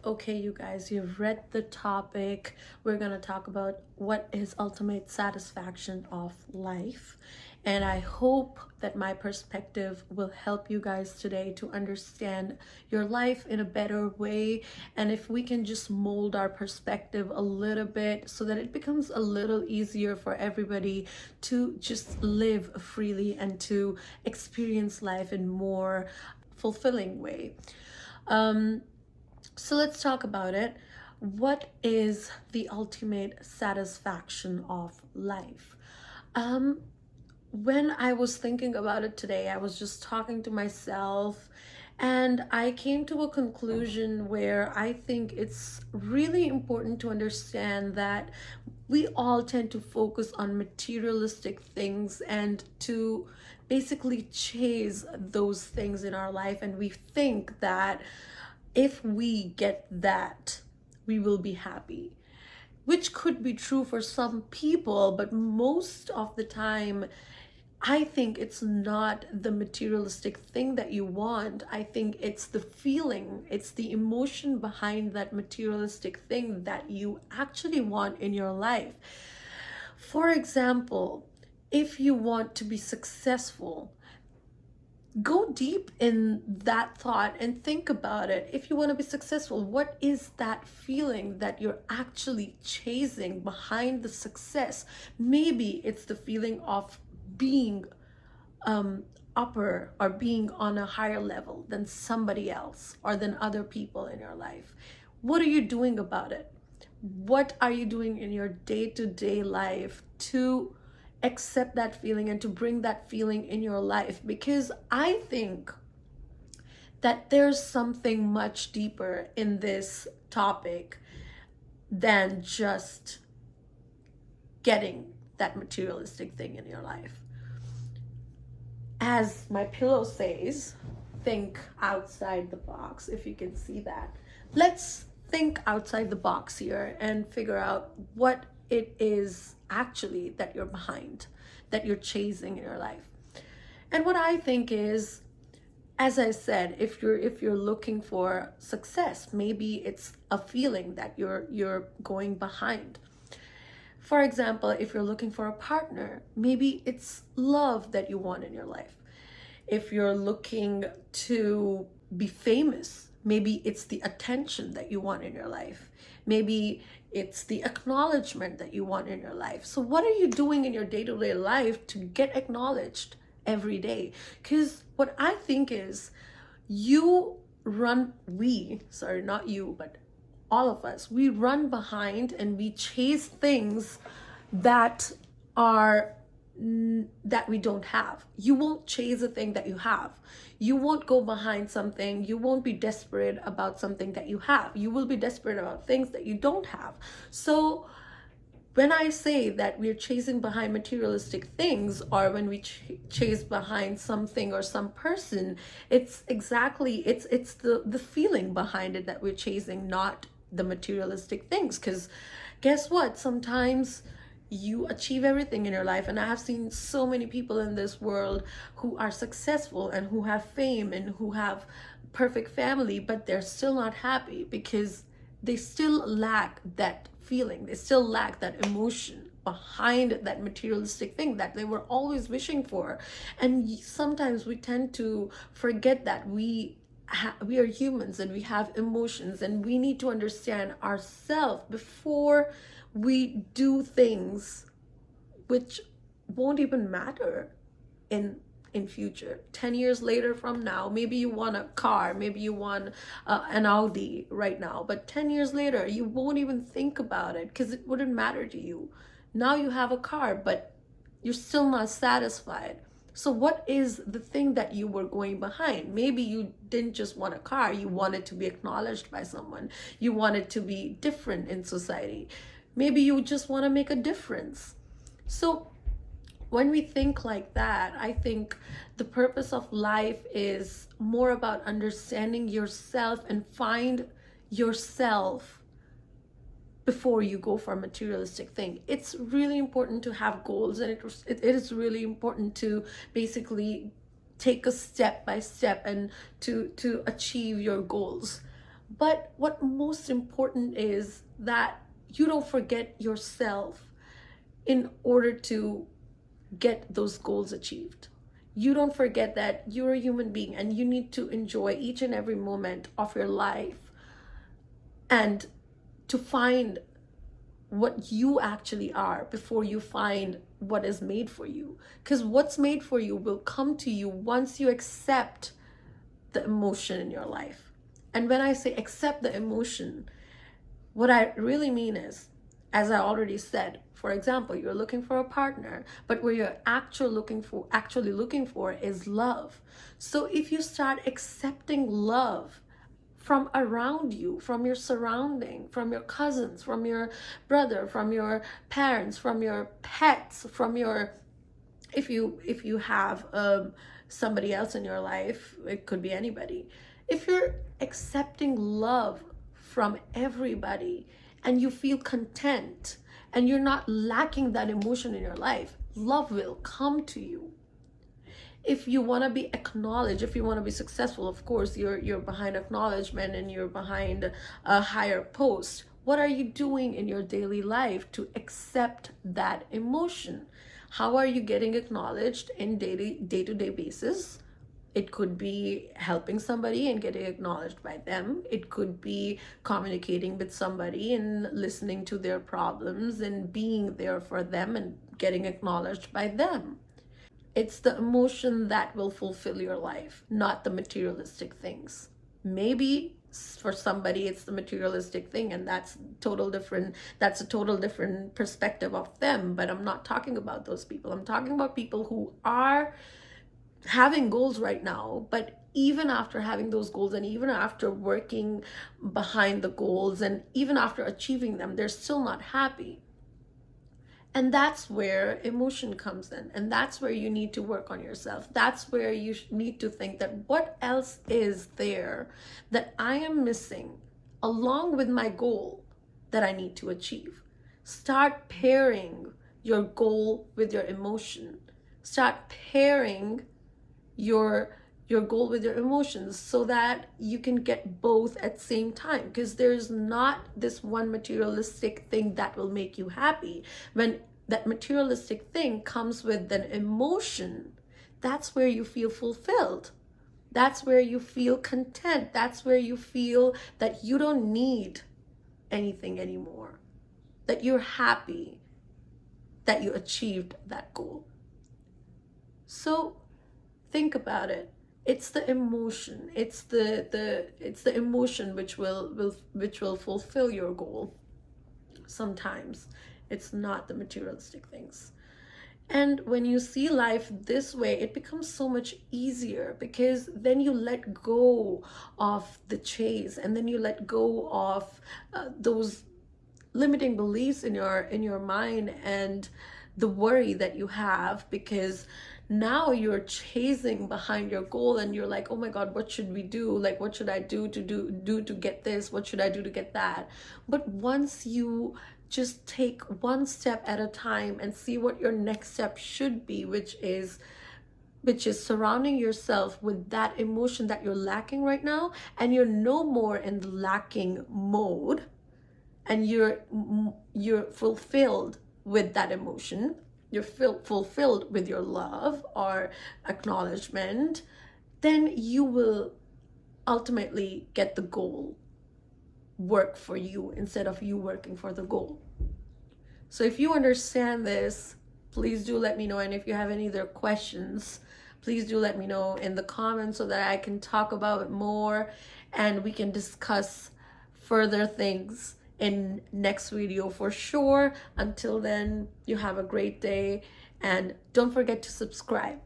Okay, you guys, you've read the topic. We're going to talk about what is ultimate satisfaction of life. And I hope that my perspective will help you guys today to understand your life in a better way. And if we can just mold our perspective a little bit so that it becomes a little easier for everybody to just live freely and to experience life in more fulfilling way. So let's talk about it. What is the ultimate satisfaction of life? Um, when I was thinking about it today, I was just talking to myself and I came to a conclusion where I think it's really important to understand that we all tend to focus on materialistic things and to basically chase those things in our life, and we think that if we get that, we will be happy, which could be true for some people, but most of the time, I think it's not the materialistic thing that you want. I think it's the feeling, it's the emotion behind that materialistic thing that you actually want in your life. For example, if you want to be successful, go deep in that thought and think about it. If you want to be successful, what is that feeling that you're actually chasing behind the success? Maybe it's the feeling of being upper or being on a higher level than somebody else or than other people in your life. What are you doing about it? What are you doing in your day-to-day life to accept that feeling and to bring that feeling in your life? Because I think that there's something much deeper in this topic than just getting that materialistic thing in your life. As my pillow says, think outside the box, if you can see that. Let's think outside the box here and figure out what it is actually that you're behind, that you're chasing in your life. And what I think is, as I said, if you're looking for success, maybe it's a feeling that you're going behind. For example, if you're looking for a partner, maybe it's love that you want in your life. If you're looking to be famous, maybe it's the attention that you want in your life. Maybe it's the acknowledgement that you want in your life. So what are you doing in your day-to-day life to get acknowledged every day? Because what I think is not you, but all of us, we run behind and we chase things that are that we don't have. You won't chase a thing that you have. You won't go behind something. You won't be desperate about something that you have. You will be desperate about things that you don't have. So when I say that we're chasing behind materialistic things, or when we chase behind something or some person, it's exactly, it's the feeling behind it that we're chasing, not the materialistic things. Because guess what? Sometimes you achieve everything in your life, and I have seen so many people in this world who are successful and who have fame and who have perfect family, but they're still not happy because they still lack that feeling, they still lack that emotion behind that materialistic thing that they were always wishing for. And sometimes we tend to forget that we are humans and we have emotions, and we need to understand ourselves before we do things which won't even matter in future. 10 years later from now, maybe you want a car, maybe you want an Audi right now, but 10 years later you won't even think about it because it wouldn't matter to you. Now you have a car, but you're still not satisfied. So what is the thing that you were going behind? Maybe you didn't just want a car, you wanted to be acknowledged by someone, you wanted to be different in society. Maybe you just want to make a difference. So when we think like that, I think the purpose of life is more about understanding yourself and find yourself before you go for a materialistic thing. It's really important to have goals, and it is really important to basically take a step by step and to achieve your goals. But what most important is that you don't forget yourself in order to get those goals achieved. You don't forget that you're a human being and you need to enjoy each and every moment of your life and to find what you actually are before you find what is made for you. Because what's made for you will come to you once you accept the emotion in your life. And when I say accept the emotion, what I really mean is, as I already said, for example, you're looking for a partner, but what you're actually looking for is love. So if you start accepting love from around you, from your surrounding, from your cousins, from your brother, from your parents, from your pets, from your, if you have somebody else in your life, it could be anybody. If you're accepting love from everybody and you feel content and you're not lacking that emotion in your life, love will come to you. If you want to be acknowledged, if you want to be successful, of course you're behind acknowledgement and you're behind a higher post. What are you doing in your daily life to accept that emotion? How are you getting acknowledged in day-to-day basis? It could be helping somebody and getting acknowledged by them. It could be communicating with somebody and listening to their problems and being there for them and getting acknowledged by them. It's the emotion that will fulfill your life, not the materialistic things. Maybe for somebody it's the materialistic thing, and that's a total different perspective of them. But I'm not talking about those people. I'm talking about people who are having goals right now, but even after having those goals and even after working behind the goals and even after achieving them, they're still not happy. And that's where emotion comes in. And that's where you need to work on yourself. That's where you need to think that what else is there that I am missing along with my goal that I need to achieve. Start pairing your goal with your emotion. Start pairing your goal with your emotions so that you can get both at the same time, because there's not this one materialistic thing that will make you happy. When that materialistic thing comes with an emotion, that's where you feel fulfilled. That's where you feel content. That's where you feel that you don't need anything anymore, that you're happy that you achieved that goal. So think about it. It's the emotion. It's the emotion which will fulfill your goal. Sometimes it's not the materialistic things. And when you see life this way, it becomes so much easier, because then you let go of the chase, and then you let go of those limiting beliefs in your mind and the worry that you have, because now you're chasing behind your goal and you're like, oh my God, what should we do? Like, what should I do to get this? What should I do to get that? But once you just take one step at a time and see what your next step should be, which is surrounding yourself with that emotion that you're lacking right now, and you're no more in the lacking mode, and you're fulfilled with that emotion, you're fulfilled with your love or acknowledgement, then you will ultimately get the goal work for you instead of you working for the goal. So if you understand this, please do let me know. And if you have any other questions, please do let me know in the comments so that I can talk about it more and we can discuss further things in next video for sure. Until then, you have a great day and don't forget to subscribe.